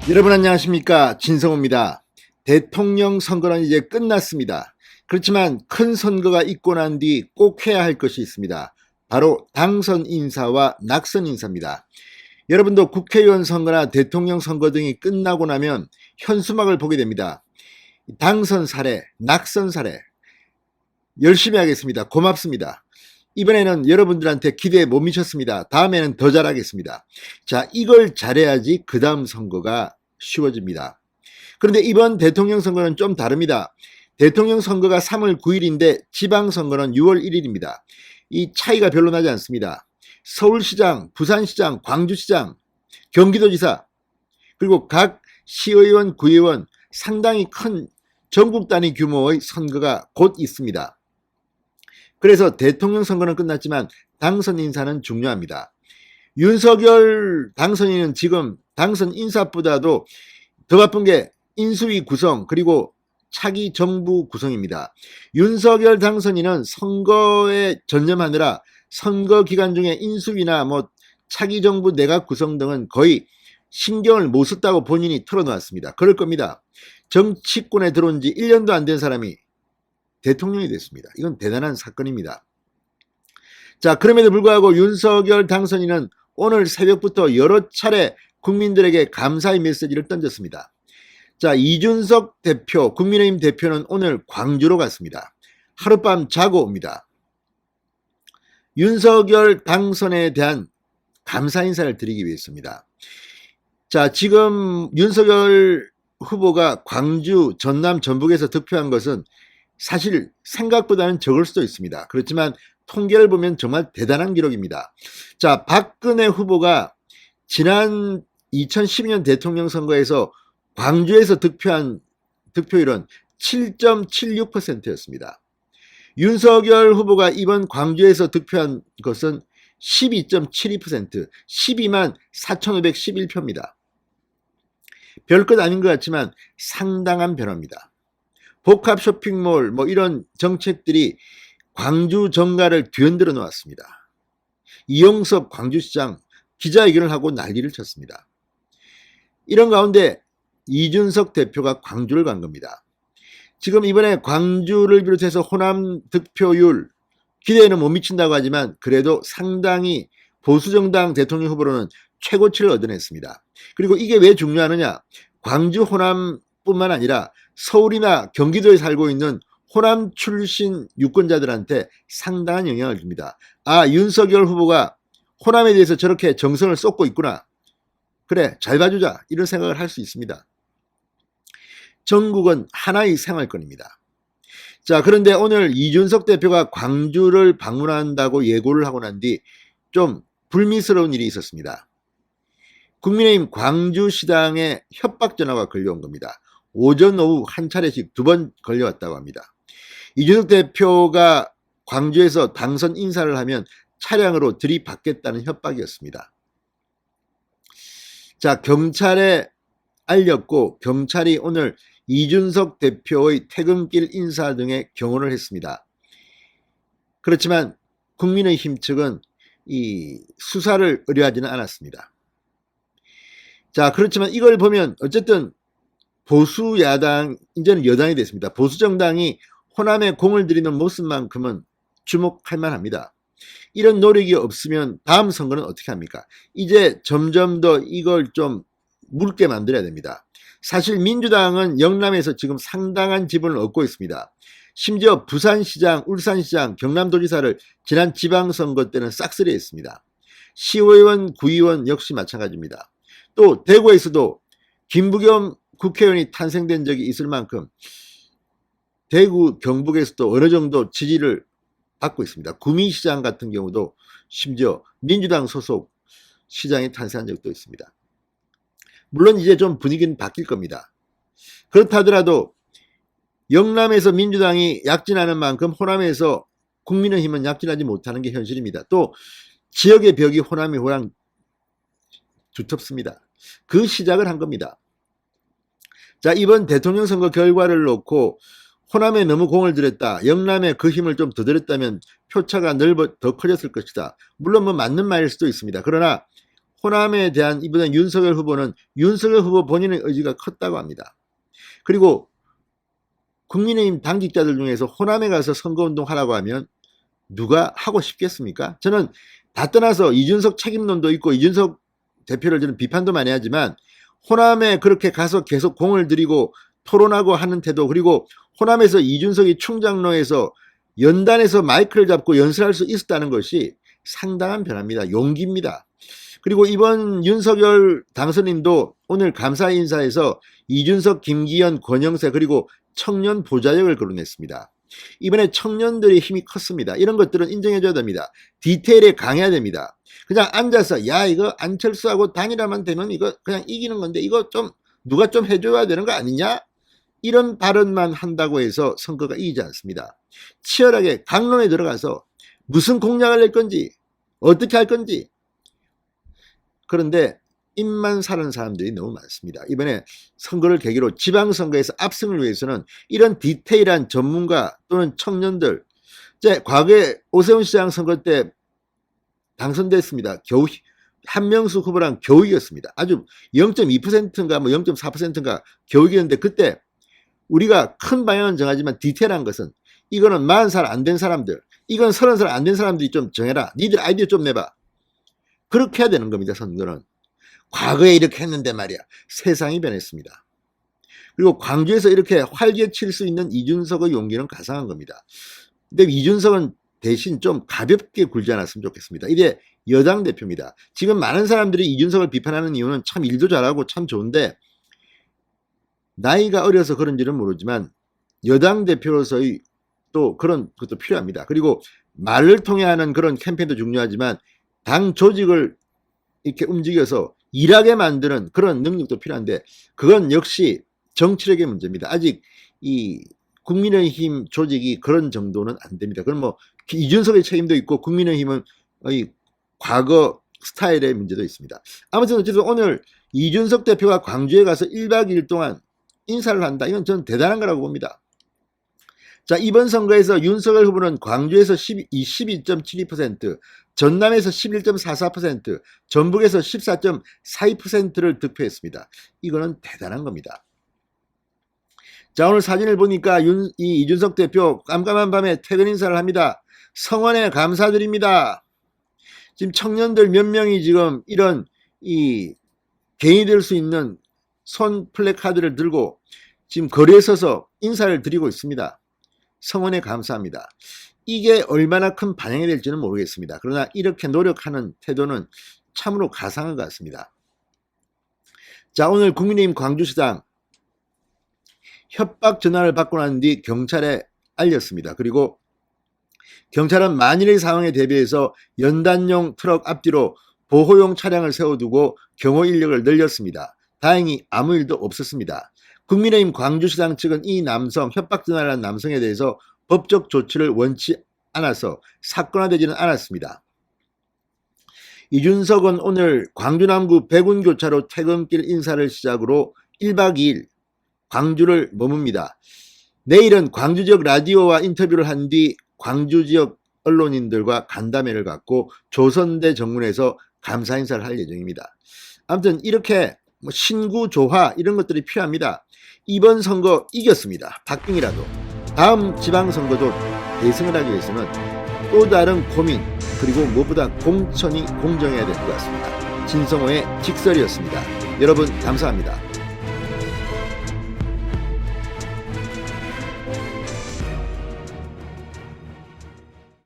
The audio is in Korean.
여러분 안녕하십니까, 진성호입니다. 대통령 선거는 이제 끝났습니다. 그렇지만 큰 선거가 있고 난 뒤 꼭 해야 할 것이 있습니다. 바로 당선 인사와 낙선 인사입니다. 여러분도 국회의원 선거나 대통령 선거 등이 끝나고 나면 현수막을 보게 됩니다. 당선 사례, 낙선 사례 열심히 하겠습니다. 고맙습니다. 이번에는 여러분들한테 기대에 못 미쳤습니다. 다음에는 더 잘하겠습니다. 자, 이걸 잘해야지 그 다음 선거가 쉬워집니다. 그런데 이번 대통령 선거는 좀 다릅니다. 대통령 선거가 3월 9일인데 지방선거는 6월 1일입니다. 이 차이가 별로 나지 않습니다. 서울시장, 부산시장, 광주시장, 경기도지사, 그리고 각 시의원, 구의원 상당히 큰 전국 단위 규모의 선거가 곧 있습니다. 그래서 대통령 선거는 끝났지만 당선 인사는 중요합니다. 윤석열 당선인은 지금 당선 인사보다도 더 바쁜 게 인수위 구성 그리고 차기 정부 구성입니다. 윤석열 당선인은 선거에 전념하느라 선거 기간 중에 인수위나 차기 정부 내각 구성 등은 거의 신경을 못 썼다고 본인이 털어놓았습니다. 그럴 겁니다. 정치권에 들어온 지 1년도 안 된 사람이 대통령이 됐습니다. 이건 대단한 사건입니다. 자, 그럼에도 불구하고 윤석열 당선인은 오늘 새벽부터 여러 차례 국민들에게 감사의 메시지를 던졌습니다. 자, 이준석 대표, 국민의힘 대표는 오늘 광주로 갔습니다. 하룻밤 자고 옵니다. 윤석열 당선에 대한 감사 인사를 드리기 위해서입니다. 자, 지금 윤석열 후보가 광주, 전남, 전북에서 득표한 것은 사실 생각보다는 적을 수도 있습니다. 그렇지만 통계를 보면 정말 대단한 기록입니다. 자, 박근혜 후보가 지난 2012년 대통령 선거에서 광주에서 득표한 득표율은 7.76%였습니다. 윤석열 후보가 이번 광주에서 득표한 것은 12.72%, 12만 4,511표입니다. 별것 아닌 것 같지만 상당한 변화입니다. 복합 쇼핑몰 이런 정책들이 광주 정가를 뒤흔들어 놓았습니다. 이용섭 광주시장 기자회견을 하고 난리를 쳤습니다. 이런 가운데 이준석 대표가 광주를 간 겁니다. 지금 이번에 광주를 비롯해서 호남 득표율 기대에는 못 미친다고 하지만 그래도 상당히 보수정당 대통령 후보로는 최고치를 얻어냈습니다. 그리고 이게 왜 중요하느냐? 광주 호남뿐만 아니라 서울이나 경기도에 살고 있는 호남 출신 유권자들한테 상당한 영향을 줍니다. 아, 윤석열 후보가 호남에 대해서 저렇게 정성을 쏟고 있구나. 그래, 잘 봐주자. 이런 생각을 할 수 있습니다. 전국은 하나의 생활권입니다. 자, 그런데 오늘 이준석 대표가 광주를 방문한다고 예고를 하고 난 뒤 좀 불미스러운 일이 있었습니다. 국민의힘 광주시당에 협박 전화가 걸려온 겁니다. 오전 오후 한 차례씩 2번 걸려왔다고 합니다. 이준석 대표가 광주에서 당선 인사를 하면 차량으로 들이받겠다는 협박이었습니다. 자, 경찰에 알렸고 경찰이 오늘 이준석 대표의 퇴근길 인사 등의 경호를 했습니다. 그렇지만 국민의힘 측은 이 수사를 의뢰하지는 않았습니다. 자, 그렇지만 이걸 보면 어쨌든 보수 야당, 이제는 여당이 됐습니다. 보수 정당이 호남에 공을 들이는 모습만큼은 주목할 만합니다. 이런 노력이 없으면 다음 선거는 어떻게 합니까? 이제 점점 더 이걸 좀 묽게 만들어야 됩니다. 사실 민주당은 영남에서 지금 상당한 지분을 얻고 있습니다. 심지어 부산시장, 울산시장, 경남도지사를 지난 지방선거 때는 싹쓸이 했습니다. 시의원, 구의원 역시 마찬가지입니다. 또 대구에서도 김부겸 국회의원이 탄생된 적이 있을 만큼 대구, 경북에서도 어느 정도 지지를 받고 있습니다. 구미시장 같은 경우도 심지어 민주당 소속 시장이 탄생한 적도 있습니다. 물론 이제 좀 분위기는 바뀔 겁니다. 그렇다 하더라도 영남에서 민주당이 약진하는 만큼 호남에서 국민의힘은 약진하지 못하는 게 현실입니다. 또 지역의 벽이 호남이 호랑 두텁습니다. 그 시작을 한 겁니다. 자, 이번 대통령 선거 결과를 놓고 호남에 너무 공을 들였다. 영남에 그 힘을 좀 더 들였다면 표차가 더 커졌을 것이다. 물론 맞는 말일 수도 있습니다. 그러나 호남에 대한 이번에 윤석열 후보는 윤석열 후보 본인의 의지가 컸다고 합니다. 그리고 국민의힘 당직자들 중에서 호남에 가서 선거운동 하라고 하면 누가 하고 싶겠습니까? 저는 다 떠나서 이준석 책임론도 있고 이준석 대표를 저는 비판도 많이 하지만 호남에 그렇게 가서 계속 공을 들이고 토론하고 하는 태도, 그리고 호남에서 이준석이 충장로에서 연단에서 마이크를 잡고 연설할 수 있었다는 것이 상당한 변화입니다. 용기입니다. 그리고 이번 윤석열 당선인도 오늘 감사 인사에서 이준석, 김기현, 권영세 그리고 청년 보좌역을 거론했습니다. 이번에 청년들의 힘이 컸습니다. 이런 것들은 인정해줘야 됩니다. 디테일에 강해야 됩니다. 그냥 앉아서 야 이거 안철수하고 단일화만 되면 이거 그냥 이기는 건데 이거 좀 누가 좀 해줘야 되는 거 아니냐? 이런 발언만 한다고 해서 선거가 이기지 않습니다. 치열하게 강론에 들어가서 무슨 공약을 낼 건지 어떻게 할 건지, 그런데 입만 사는 사람들이 너무 많습니다. 이번에 선거를 계기로 지방선거에서 압승을 위해서는 이런 디테일한 전문가 또는 청년들, 과거에 오세훈 시장 선거 때 당선됐습니다. 겨우 한명숙 후보랑 겨우 이겼습니다. 아주 0.2%인가 뭐 0.4%인가 겨우 이겼는데, 그때 우리가 큰 방향은 정하지만 디테일한 것은 이거는 40살 안 된 사람들, 이건 30살 안 된 사람들이 좀 정해라. 니들 아이디어 좀 내봐. 그렇게 해야 되는 겁니다. 선거는. 과거에 이렇게 했는데 말이야. 세상이 변했습니다. 그리고 광주에서 이렇게 활기에 칠 수 있는 이준석의 용기는 가상한 겁니다. 근데 이준석은 대신 좀 가볍게 굴지 않았으면 좋겠습니다. 이게 여당 대표입니다. 지금 많은 사람들이 이준석을 비판하는 이유는 참 일도 잘하고 참 좋은데 나이가 어려서 그런지는 모르지만 여당 대표로서의 또 그런 것도 필요합니다. 그리고 말을 통해 하는 그런 캠페인도 중요하지만 당 조직을 이렇게 움직여서 일하게 만드는 그런 능력도 필요한데 그건 역시 정치력의 문제입니다. 아직 이 국민의힘 조직이 그런 정도는 안 됩니다. 그럼 뭐 이준석의 책임도 있고 국민의힘은 이 과거 스타일의 문제도 있습니다. 아무튼 어쨌든 오늘 이준석 대표가 광주에 가서 1박 2일 동안 인사를 한다. 이건 저는 대단한 거라고 봅니다. 자, 이번 선거에서 윤석열 후보는 광주에서 12.72%, 전남에서 11.44%, 전북에서 14.42%를 득표했습니다. 이거는 대단한 겁니다. 자, 오늘 사진을 보니까 이준석 대표 깜깜한 밤에 퇴근 인사를 합니다. 성원에 감사드립니다. 지금 청년들 몇 명이 지금 이런 개인이 될 수 있는 손 플래카드를 들고 지금 거리에 서서 인사를 드리고 있습니다. 성원에 감사합니다. 이게 얼마나 큰 반영이 될지는 모르겠습니다. 그러나 이렇게 노력하는 태도는 참으로 가상한 것 같습니다. 자, 오늘 국민의힘 광주시장 협박 전화를 받고 난 뒤 경찰에 알렸습니다. 그리고 경찰은 만일의 상황에 대비해서 연단용 트럭 앞뒤로 보호용 차량을 세워두고 경호 인력을 늘렸습니다. 다행히 아무 일도 없었습니다. 국민의힘 광주시장 측은 이 남성, 협박 전화를 한 남성에 대해서 법적 조치를 원치 않아서 사건화되지는 않았습니다. 이준석은 오늘 광주 남구 백운교차로 퇴근길 인사를 시작으로 1박 2일 광주를 머뭅니다. 내일은 광주 지역 라디오와 인터뷰를 한 뒤 광주 지역 언론인들과 간담회를 갖고 조선대 정문에서 감사 인사를 할 예정입니다. 아무튼 이렇게 신구 조화 이런 것들이 필요합니다. 이번 선거 이겼습니다. 박빙이라도 다음 지방선거도 대승을 하기 위해서는 또 다른 고민 그리고 무엇보다 공천이 공정해야 될 것 같습니다. 진성호의 직설이었습니다. 여러분 감사합니다.